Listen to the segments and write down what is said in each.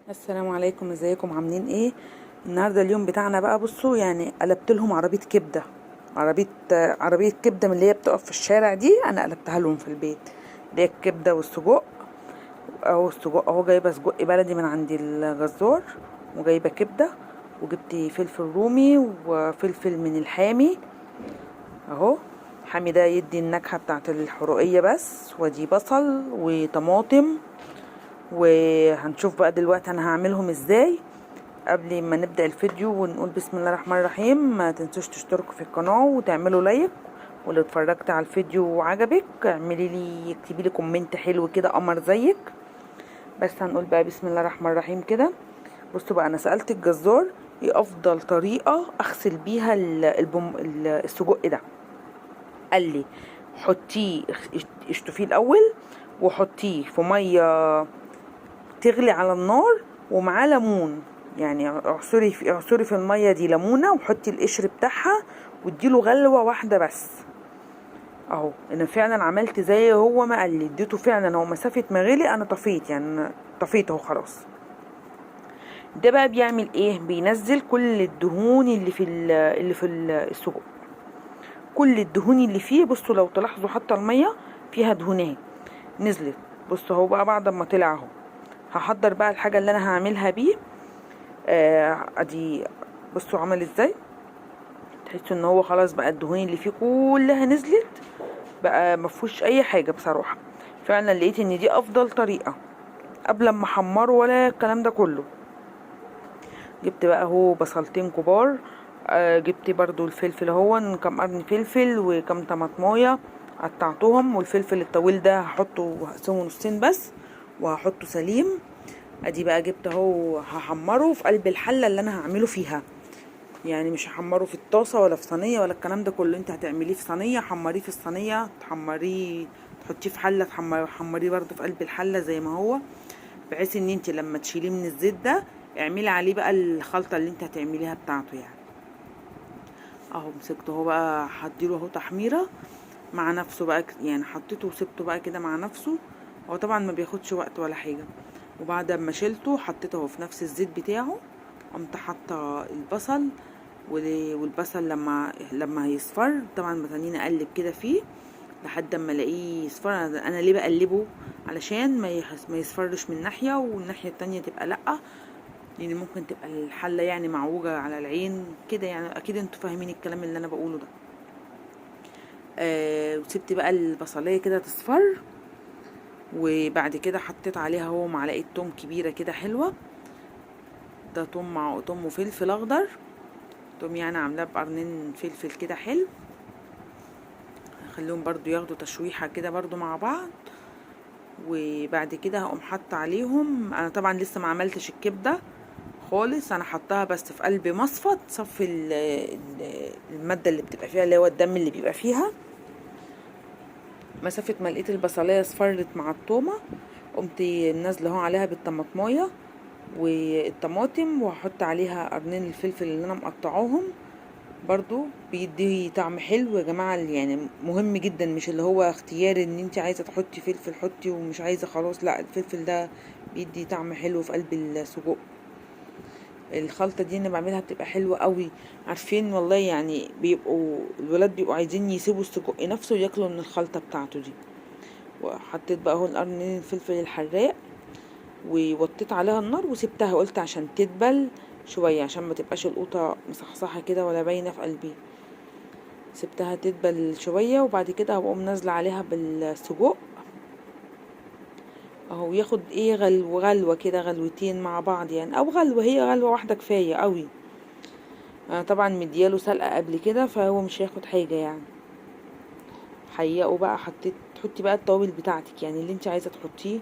السلام عليكم، ازيكم عاملين ايه؟ النهارده اليوم بتاعنا بقى. بصوا يعني قلبت لهم عربيه كبده، عربيه كبده من اللي هي بتقف في الشارع دي. انا قلبتها لهم في البيت، اللي هي الكبده والسجق. اهو السجق اهو، جايبه سجق بلدي من عند الجزار، وجايبه كبده، وجبت فلفل رومي وفلفل من الحامي اهو. حامي ده يدي النكهه بتاعت الحرقيه بس. ودي بصل وطماطم، وهنشوف بقى دلوقتي انا هعملهم ازاي. قبل ما نبدأ الفيديو ونقول بسم الله الرحمن الرحيم، ما تنسوش تشتركوا في القناة وتعملوا لايك. ولو اتفرجت على الفيديو وعجبك اعملي لي، اكتبي لي كومنت حلو كده قمر زيك. بس هنقول بقى بسم الله الرحمن الرحيم كده. بصوا بقى، انا سألت الجزار ايه افضل طريقة اغسل بيها السجق ده. قال لي حطيه، اشطفيه الاول وحطيه في ميه تغلي على النار، ومعاه ليمون. يعني اعصري في الميه دي ليمونه، وحطي القشر بتاعها، واديله غلوه واحده بس. اهو انا فعلا عملت زي هو ما قال لي، اديته فعلا. هو مسافه ما غلي انا طفيت، يعني أنا طفيت اهو خلاص. ده بقى بيعمل ايه؟ بينزل كل الدهون اللي في السجق، كل الدهون اللي فيه. بصوا لو تلاحظوا حتى الميه فيها دهون اهي نزلت. بصوا اهو بقى بعد ما طلع اهو. هحضر بقى الحاجه اللي انا هعملها بيه. ادي بصوا عمل ازاي. تحسوا ان هو خلاص بقى الدهون اللي فيه كلها نزلت، بقى مفهوش اي حاجه بصراحه. فعلا لقيت ان دي افضل طريقه قبل ما احمره ولا الكلام ده كله. جبت بقى هو بصلتين كبار، جبت برضو الفلفل اهو، كام قرن فلفل وكام طماطمايه قطعتهم. والفلفل الطويل ده هحطه وهقسمه نصين بس، وهحطه سليم. ادي بقى جبت اهو هحمره في قلب الحله اللي انا هعمله فيها. يعني مش هحمره في الطاسه ولا في صينيه ولا الكلام ده كله. انت هتعمليه في صينيه، حمريه في الصينيه، تحمريه تحطيه في حله، حمريه برده في قلب الحله زي ما هو. بحيث ان انت لما تشيليه من الزيت ده اعملي عليه بقى الخلطه اللي انت هتعمليها بتاعته يعني. اهو مسكته اهو بقى، هديله اهو تحميره مع نفسه بقى. يعني حطيته وسبته بقى كده مع نفسه. هو طبعا ما بياخدش وقت ولا حاجه. وبعد ما شلته حطيته اهو في نفس الزيت بتاعه. قمت حاطه البصل، والبصل لما هيصفر طبعا بتنين اقلب كده فيه لحد اما الاقيه يصفر. انا ليه بقلبه؟ علشان ما يصفرش من ناحيه والناحيه التانية تبقى لا. يعني ممكن تبقى الحله يعني معوجه على العين كده. يعني اكيد انتوا فاهمين الكلام اللي انا بقوله ده. وسبت بقى البصليه كده تصفر. وبعد كده حطيت عليها هو معلقه توم كبيره كده حلوه. ده توم مع توم وفلفل اخضر. توم يعني عاملاه بقرنين فلفل كده حلو. هخليهم برضو ياخدوا تشويحة كده برضو مع بعض. وبعد كده هقوم حاطه عليهم. انا طبعا لسه ما عملتش الكبده خالص، انا حطاها بس في قلب مصفى تصفي الماده اللي بتبقى فيها، اللي هو الدم اللي بيبقى فيها. مسافه ما لقيت البصلايه اصفرت مع التومه، قمت نازله اهو عليها بالطماطمايه والطماطم، وهحط عليها قرنين الفلفل اللي انا مقطعاهم. برضو بيديه طعم حلو يا جماعة. يعني مهم جدا، مش اللي هو اختياري ان انت عايزة تحطي فلفل حطي ومش عايزة خلاص لا. الفلفل ده بيدي طعم حلو في قلب السجق. الخلطة دي انا بعملها بتبقى حلوة قوي. عارفين والله، يعني الولاد بيبقوا عايزين يسيبوا السجق نفسه وياكلوا من الخلطة بتاعته دي. وحطيت بقى اهو القرنين الفلفل الحراق، ووطيت عليها النار وسبتها. قلت عشان تدبل شوية، عشان ما تبقاش القوطة مصحصحة كده ولا باينة في قلبي. سبتها تدبل شوية، وبعد كده هقوم نازلة عليها بالسجق اهو. ياخد ايه غلوة كده، غلوتين مع بعض يعني، او غلوة، هي غلوة واحدة كفاية قوي. انا طبعا مدياله سلقة قبل كده فهو مش هياخد حاجة يعني. حقيقه بقى تحطي بقى التوابل بتاعتك، يعني اللي انت عايزة تحطيه.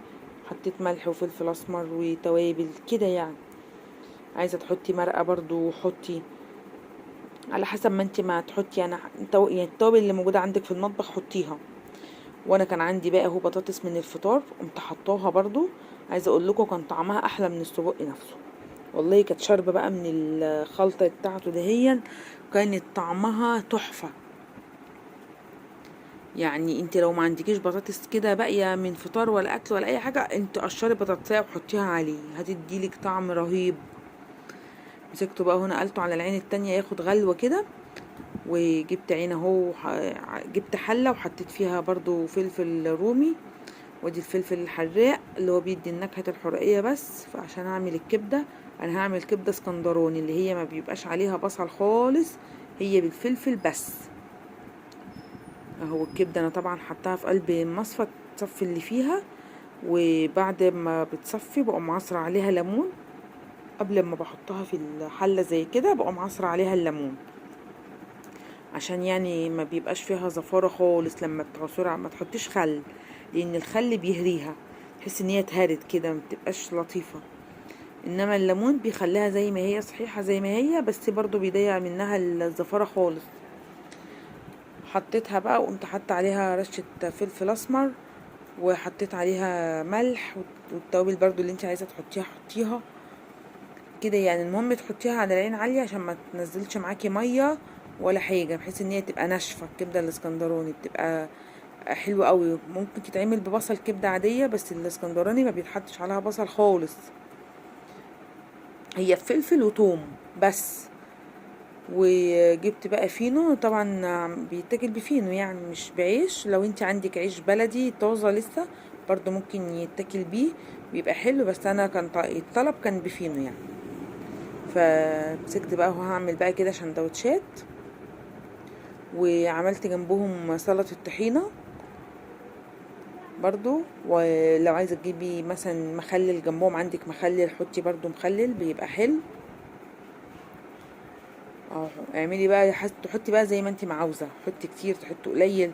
حطيت ملح وفلفل اسمر وتوابل كده يعني. عايزة تحطي مرقة برضو حطي، على حسب ما انت ما تحطي. انا يعني التوابل اللي موجودة عندك في المطبخ حطيها. وانا كان عندي بقى اهو بطاطس من الفطار، قمت حطاها برضو. عايزه اقول لكم كان طعمها احلى من السجق نفسه. والله كانت شاربه بقى من الخلطه بتاعته دهيا، كانت طعمها تحفه. يعني انت لو ما عندكيش بطاطس كده باقيه من فطار ولا اكل ولا اي حاجه، انت قشري بطاطسيه وحطيها عليه هتديلك طعم رهيب. مسكته بقى هنا قلته على العين التانية ياخد غلوه كده، وجبت عين اهو، جبت حله وحطيت فيها برضو فلفل رومي، وادي الفلفل الحراق اللي هو بيدي النكهه الحرقيه. بس فعشان اعمل الكبده، انا هعمل كبده اسكندراني اللي هي ما بيبقاش عليها بصل خالص، هي بالفلفل بس. اهو الكبده انا طبعا حطاها في قلب المصفى تصفي اللي فيها، وبعد ما بتصفي بقوم عصره عليها ليمون. قبل ما بحطها في الحله زي كده بقوم عصره عليها الليمون، عشان يعني ما بيبقاش فيها زفاره خالص لما بتعصرها. ما تحطيش خل، لان الخل بيهريها، تحس ان هي اتهرت كده ما بتبقاش لطيفه. انما الليمون بيخليها زي ما هي صحيحه زي ما هي، بس برضو بيضيع منها الزفاره خالص. حطيتها بقى وقمت حاطه عليها رشه فلفل اسمر، وحطيت عليها ملح والتوابل برضو اللي انت عايزه تحطيها حطيها كده. يعني المهم تحطيها على العين عاليه عشان ما تنزلش معاكي ميه ولا حاجه، بحيث ان هي تبقى ناشفه. الكبده الاسكندراني بتبقى حلوه قوي. ممكن تتعمل ببصل كبده عاديه، بس الاسكندراني ما بيتحطش عليها بصل خالص، هي فلفل وثوم بس. وجبت بقى فينو، طبعا بيتاكل بفينو يعني مش بعيش. لو انت عندك عيش بلدي طازه لسه برضو ممكن يتاكل بيه، بيبقى حلو. بس انا كان الطلب كان بفينو يعني. فمسكت بقى وهعمل بقى كده سندوتشات، وعملت جنبهم سلطه الطحينه برضو. ولو عايزه تجيبي مثلا مخلل جنبهم، عندك مخلل حطي برضو مخلل بيبقى حلو. اه اعملي بقى تحطي بقى زي ما انت ما عاوزه، حطي كتير تحطي قليل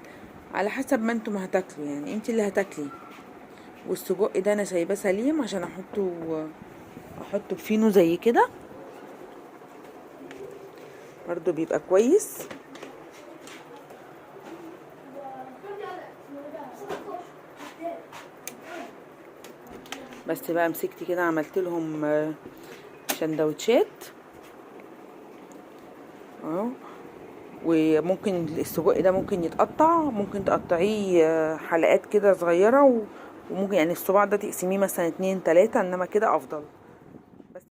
على حسب ما انتم هتاكلوا، يعني انت اللي هتاكلي. والسجق ده انا سايباه سليم عشان احطه بفينو زي كده برضو بيبقى كويس. بس بقى مسكت كده عملت لهم سندوتشات اهو. وممكن السجق ده ممكن يتقطع، ممكن تقطعيه حلقات كده صغيرة، وممكن يعني الصباع ده تقسميه مثلا 2 3، انما كده افضل.